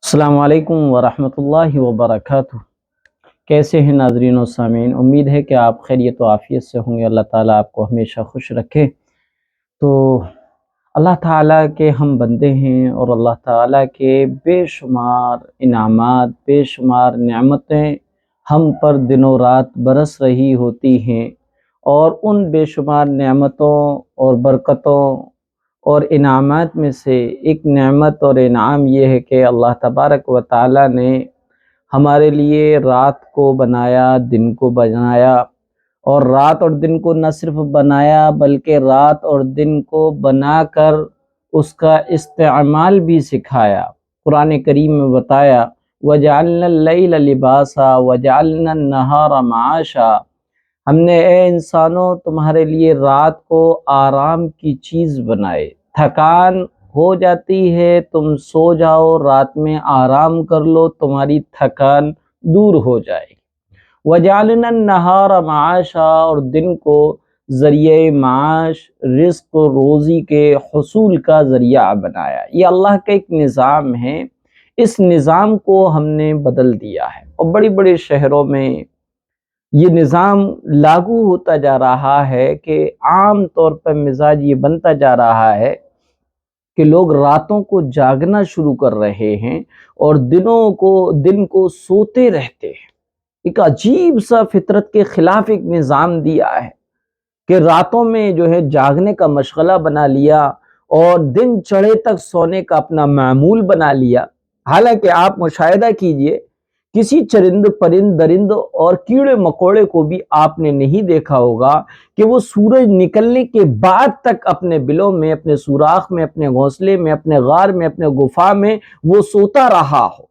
السلام علیکم ورحمۃ اللہ وبرکاتہ۔ کیسے ہیں ناظرین و سامعین؟ امید ہے کہ آپ خیریت و عافیت سے ہوں گے۔ اللہ تعالیٰ آپ کو ہمیشہ خوش رکھے۔ تو اللہ تعالیٰ کے ہم بندے ہیں اور اللہ تعالیٰ کے بے شمار انعامات، بے شمار نعمتیں ہم پر دن و رات برس رہی ہوتی ہیں، اور ان بے شمار نعمتوں اور برکتوں اور انعامات میں سے ایک نعمت اور انعام یہ ہے کہ اللہ تبارک و تعالیٰ نے ہمارے لیے رات کو بنایا، دن کو بنایا، اور رات اور دن کو نہ صرف بنایا بلکہ رات اور دن کو بنا کر اس کا استعمال بھی سکھایا۔ قرآن کریم میں بتایا وَجَعَلْنَا اللَّيْلَ لِبَاسًا وَجَعَلْنَا النَّهَارَ مَعَاشًا، ہم نے اے انسانوں تمہارے لیے رات کو آرام کی چیز بنائے۔ تھکان ہو جاتی ہے، تم سو جاؤ، رات میں آرام کر لو، تمہاری تھکان دور ہو جائے گی۔ وَجَعَلْنَا النَّهَارَ مَعَاشًا، اور دن کو ذریعہ معاش، رزق و روزی کے حصول کا ذریعہ بنایا۔ یہ اللہ کا ایک نظام ہے، اس نظام کو ہم نے بدل دیا ہے، اور بڑی بڑے شہروں میں یہ نظام لاگو ہوتا جا رہا ہے کہ عام طور پر مزاج یہ بنتا جا رہا ہے کہ لوگ راتوں کو جاگنا شروع کر رہے ہیں اور دن کو سوتے رہتے ہیں۔ ایک عجیب سا فطرت کے خلاف ایک نظام دیا ہے کہ راتوں میں جو ہے جاگنے کا مشغلہ بنا لیا اور دن چڑھے تک سونے کا اپنا معمول بنا لیا۔ حالانکہ آپ مشاہدہ کیجئے، کسی چرند پرند درند اور کیڑے مکوڑے کو بھی آپ نے نہیں دیکھا ہوگا کہ وہ سورج نکلنے کے بعد تک اپنے بلوں میں، اپنے سوراخ میں، اپنے گھونسلے میں، اپنے غار میں، اپنے گفا میں وہ سوتا رہا ہو،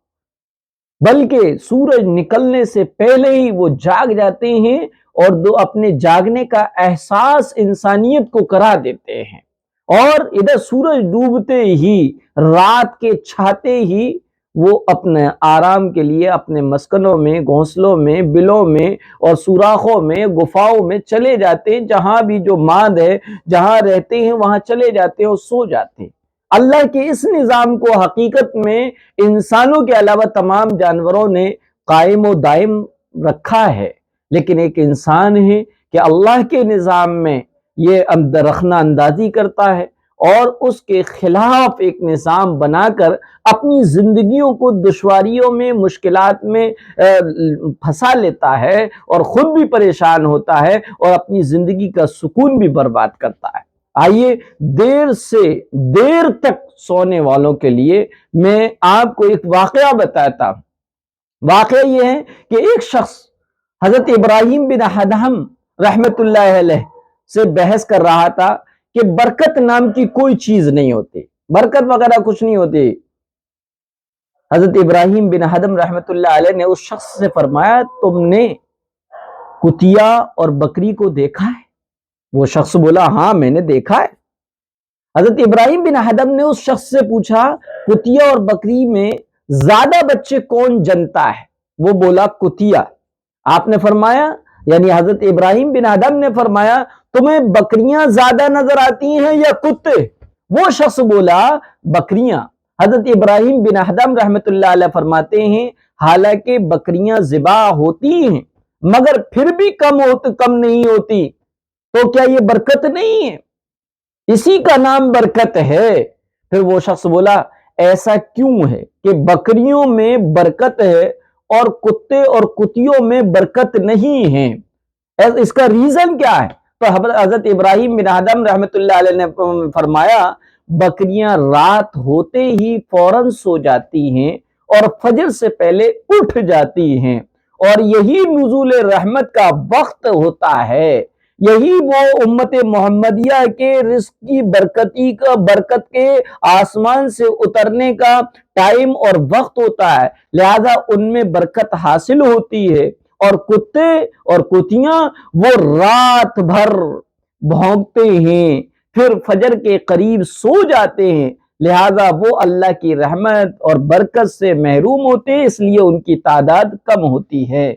بلکہ سورج نکلنے سے پہلے ہی وہ جاگ جاتے ہیں اور اپنے جاگنے کا احساس انسانیت کو کرا دیتے ہیں، اور ادھر سورج ڈوبتے ہی، رات کے چھاتے ہی وہ اپنے آرام کے لیے اپنے مسکنوں میں، گھونسلوں میں، بلوں میں اور سوراخوں میں، گفاؤں میں چلے جاتے ہیں۔ جہاں بھی جو ماند ہے، جہاں رہتے ہیں وہاں چلے جاتے ہیں اور سو جاتے ہیں۔ اللہ کے اس نظام کو حقیقت میں انسانوں کے علاوہ تمام جانوروں نے قائم و دائم رکھا ہے، لیکن ایک انسان ہے کہ اللہ کے نظام میں یہ رخنہ اندازی کرتا ہے اور اس کے خلاف ایک نظام بنا کر اپنی زندگیوں کو دشواریوں میں، مشکلات میں پھنسا لیتا ہے، اور خود بھی پریشان ہوتا ہے اور اپنی زندگی کا سکون بھی برباد کرتا ہے۔ آئیے دیر سے دیر تک سونے والوں کے لیے میں آپ کو ایک واقعہ بتاتا ہوں۔ واقعہ یہ ہے کہ ایک شخص حضرت ابراہیم بن ادہم رحمت اللہ علیہ سے بحث کر رہا تھا کہ برکت نام کی کوئی چیز نہیں ہوتی، برکت وغیرہ کچھ نہیں ہوتی۔ حضرت ابراہیم بن ادہم رحمت اللہ علیہ نے اس شخص سے فرمایا، تم نے کتیا اور بکری کو دیکھا ہے؟ وہ شخص بولا، ہاں میں نے دیکھا ہے۔ حضرت ابراہیم بن ادہم نے اس شخص سے پوچھا، کتیا اور بکری میں زیادہ بچے کون جنتا ہے؟ وہ بولا کتیا۔ آپ نے فرمایا، یعنی حضرت ابراہیم بن ادہم نے فرمایا، تمہیں بکریاں زیادہ نظر آتی ہیں یا کتے؟ وہ شخص بولا بکریاں۔ حضرت ابراہیم بن ادہم رحمت اللہ علیہ فرماتے ہیں، حالانکہ بکریاں ذبح ہوتی ہیں مگر پھر بھی کم نہیں ہوتی، تو کیا یہ برکت نہیں ہے؟ اسی کا نام برکت ہے۔ پھر وہ شخص بولا، ایسا کیوں ہے کہ بکریوں میں برکت ہے اور کتے اور کتیوں میں برکت نہیں ہے؟ اس کا ریزن کیا ہے؟ تو حضرت ابراہیم بن ادہم رحمت اللہ علیہ نے فرمایا، بکریاں رات ہوتے ہی فوراً سو جاتی ہیں اور فجر سے پہلے اٹھ جاتی ہیں، اور یہی نزول رحمت کا وقت ہوتا ہے، یہی وہ امت محمدیہ کے رزق کی برکت کے آسمان سے اترنے کا ٹائم اور وقت ہوتا ہے، لہذا ان میں برکت حاصل ہوتی ہے۔ اور کتے اور کتیاں وہ رات بھر بھونکتے ہیں، پھر فجر کے قریب سو جاتے ہیں، لہذا وہ اللہ کی رحمت اور برکت سے محروم ہوتے ہیں، اس لیے ان کی تعداد کم ہوتی ہے۔